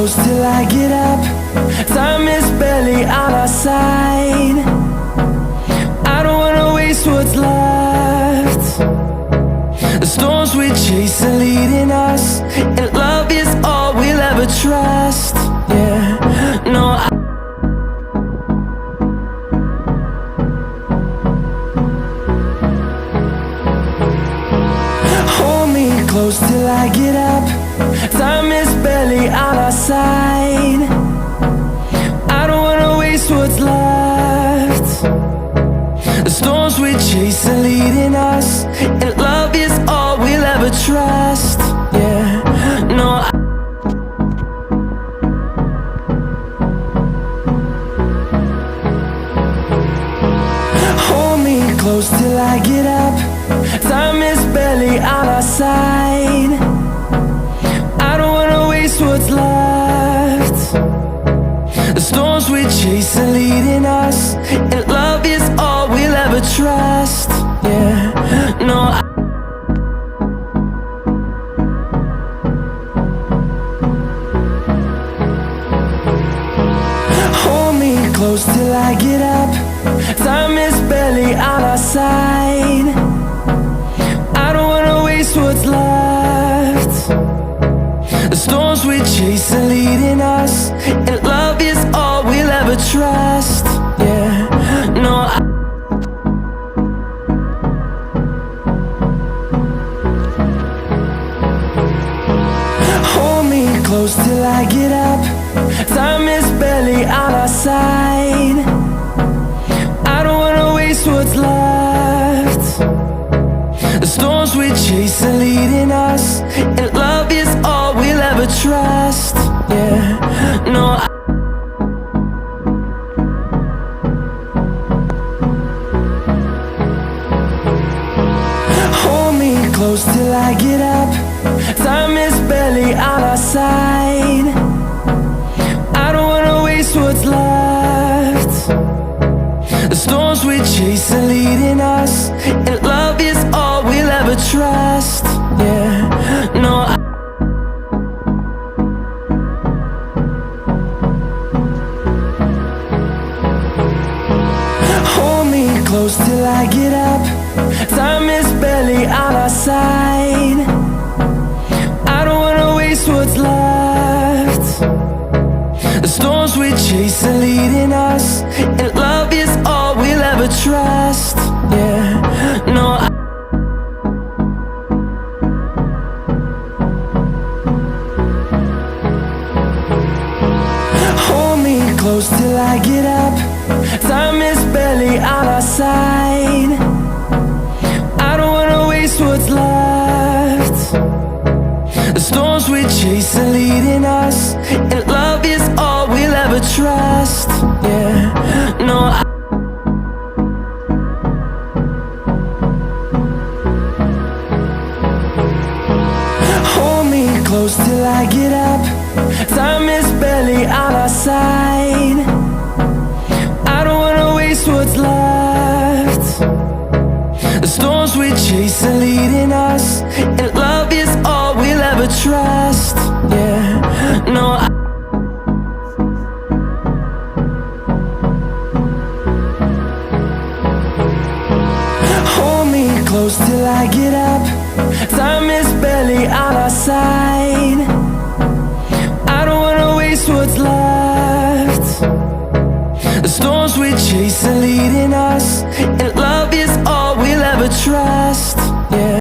close till I get up. Time is barely on our side. I don't wanna waste what's left. The storms we chase are leading us, and love is all we'll ever trust. Yeah, no, hold me close till I get up. Time is barely on our side. I don't wanna waste what's left. The storms we chase are leading us, and love is all we'll ever trust. Yeah, no, hold me close till I get up. Time is barely on our side. I don't wanna waste what's left. The storms we chase are leading us, and love is all we'll ever trust. Yeah, no, hold me close till I get up. Time is barely on our side. I don't wanna waste what's left. The storms we chase are leading us, and love is all we'll ever trust. Yeah, no, hold me close till I get up. Time is barely on our side. I don't wanna waste what's left. The storms we chase are leading us, and love is all we'll ever trust. Yeah, no, hold me close till I get up. Time is barely on our side. I don't wanna waste what's left. The storms we chase are leading us, and love is all we'll ever trust. Yeah, no, hold me close till I get up. Time is barely on our side. I don't wanna waste what's left. The storms we chase are leading us, and love is all we'll ever trust. Yeah, no, hold me close till I get up. Time is barely on our side. I don't wanna waste what's left. The storms we chase are leading us, and love is all we'll ever trust. Yeah, no, hold me close till I get up. Time is barely on our side. I don't wanna waste what's left. The storms we chase are leading us, and love is all we'll ever trust. Yeah, no, hold me close till I get up. Time is barely on our side. I don't wanna waste what's left. The storms we chase are leading us, and love is all we'll ever trust.